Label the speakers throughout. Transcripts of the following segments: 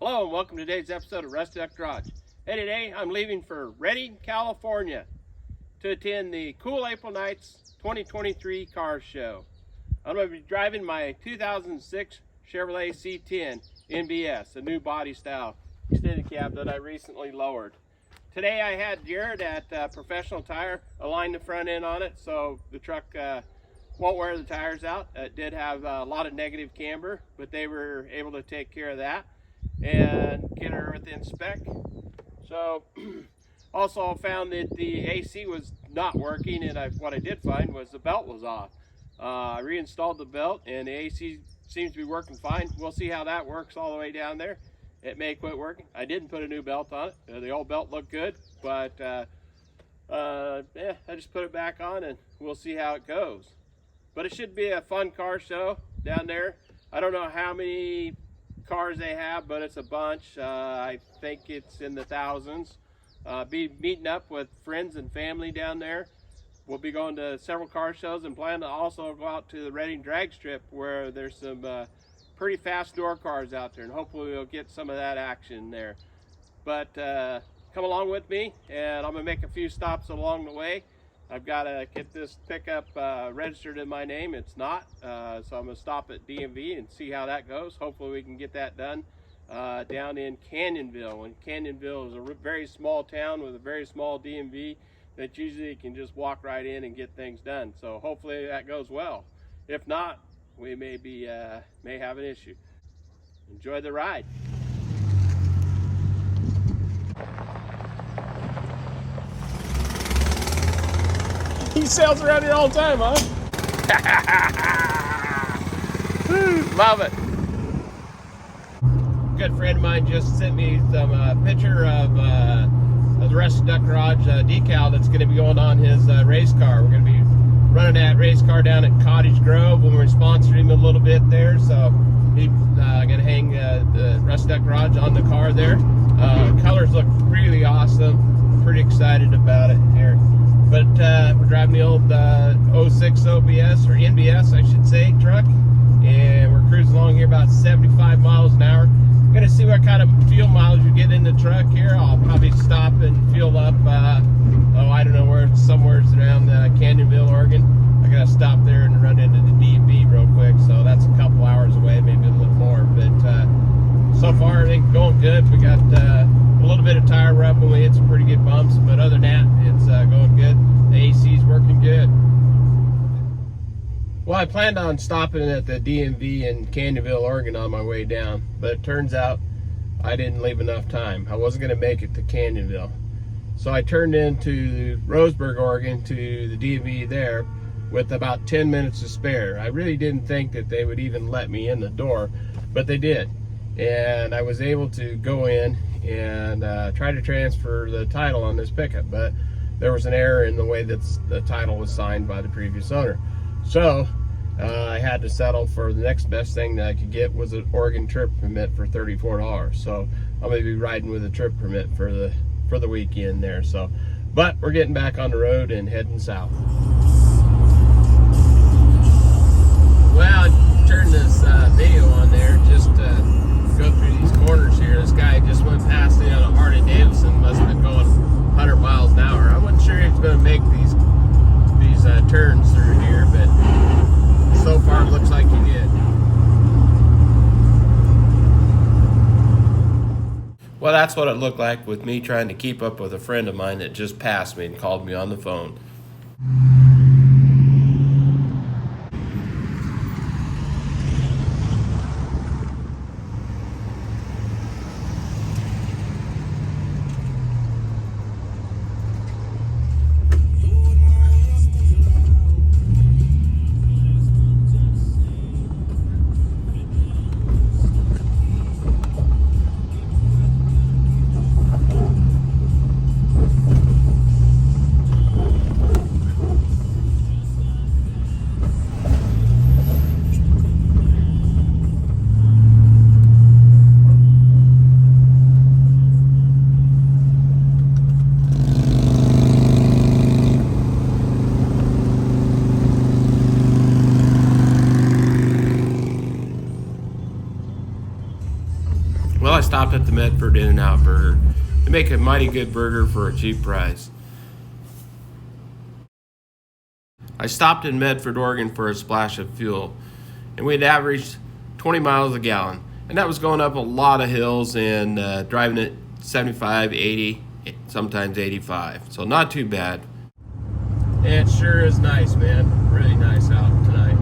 Speaker 1: Hello and welcome to today's episode of Rusty Duck Garage. Hey, today I'm leaving for Redding, California to attend the Kool April Nites 2023 car show. I'm going to be driving my 2006 Chevrolet C10 NBS, a new body style extended cab that I recently lowered. Today I had Jared at Professional Tire align the front end on it so the truck won't wear the tires out. It did have a lot of negative camber, but they were able to take care of that and get her within spec. So also found that the AC was not working, and what I did find was the belt was off. I reinstalled the belt and the AC seems to be working fine. We'll see how that works all the way down there. It may quit working. I didn't put a new belt on it. The old belt looked good, but yeah, I just put it back on and we'll see how it goes. But it should be a fun car show down there. I don't know how many cars they have, but it's a bunch. I think it's in the thousands. Be meeting up with friends and family down there. We'll be going to several car shows and plan to also go out to the Redding drag strip where there's some pretty fast door cars out there, and hopefully we'll get some of that action there. But come along with me and I'm gonna make a few stops along the way. I've got to get this pickup registered in my name. It's not, so I'm going to stop at DMV and see how that goes. Hopefully we can get that done down in Canyonville. And Canyonville is a very small town with a very small DMV that usually you can just walk right in and get things done. So hopefully that goes well. If not, we may have an issue. Enjoy the ride.
Speaker 2: He sails around here all the time, huh?
Speaker 1: Love it. A good friend of mine just sent me some picture of the Rusty Duck Garage decal that's going to be going on his race car. We're going to be running that race car down at Cottage Grove when we're sponsoring him a little bit there. So he's going to hang the Rusty Duck Garage on the car there. Colors look really awesome. Pretty excited about it here. But we're driving the old 06 OBS, or NBS I should say, truck, and we're cruising along here about 75 miles an hour. Gonna see what kind of fuel mileage we get in the truck here. I'll probably stop and fuel up, I don't know where, somewhere around Canyonville, Oregon. I gotta stop there and run into the DMV real quick, so that's a couple hours away, maybe a little more. But so far everything's going good. We got a little bit of tire rub when we hit some pretty good bumps, but other than that, it's going good. The AC's working good. Well, I planned on stopping at the DMV in Canyonville, Oregon on my way down, but it turns out I didn't leave enough time. I wasn't going to make it to Canyonville. So I turned into Roseburg, Oregon to the DMV there with about 10 minutes to spare. I really didn't think that they would even let me in the door, but they did. And I was able to go in and try to transfer the title on this pickup, but there was an error in the way that the title was signed by the previous owner. So I had to settle for the next best thing that I could get was an Oregon trip permit for $34. So I'm going to be riding with a trip permit for the weekend there. So, but we're getting back on the road and heading south. Well, I turned this video on there just to go through these corners here. This guy just went past me on a Harley Davidson, must have been going 100 miles an hour. I wasn't sure if he was going to make these turns through here, but so far it looks like he did. Well, that's what it looked like with me trying to keep up with a friend of mine that just passed me and called me on the phone. Well, I stopped at the Medford In-N-Out Burger. They make a mighty good burger for a cheap price. I stopped in Medford, Oregon for a splash of fuel, and we had averaged 20 miles a gallon. And that was going up a lot of hills and driving at 75, 80, sometimes 85. So not too bad. It sure is nice, man. Really nice out tonight.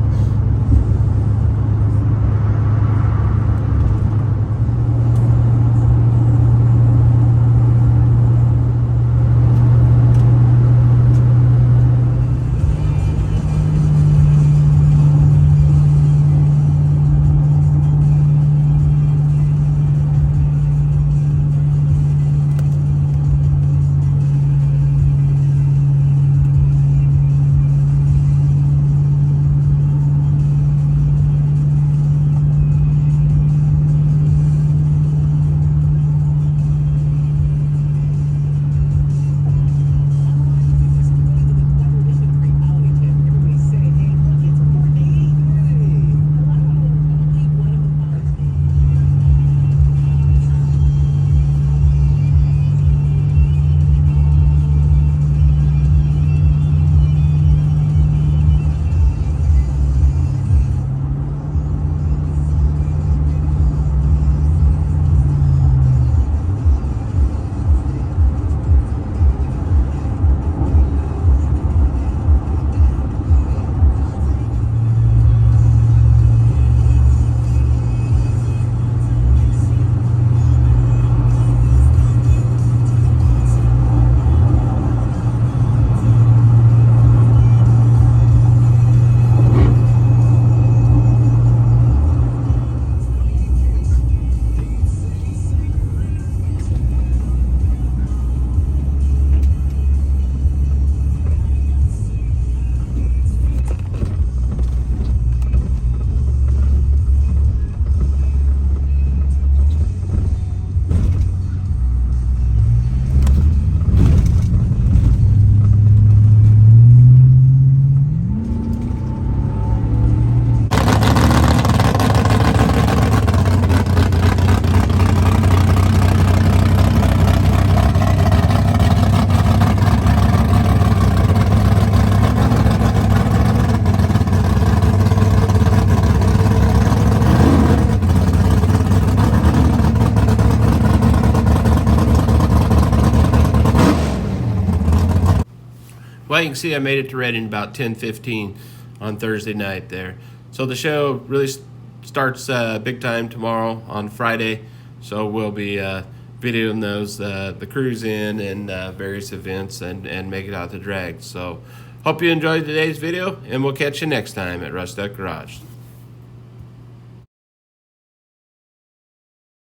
Speaker 1: Well, you can see I made it to Redding about 10:15 on Thursday night there. So the show really starts big time tomorrow on Friday. So we'll be videoing those, the cruise in and various events and make it out to drag. So hope you enjoyed today's video, and we'll catch you next time at Rust Duck Garage.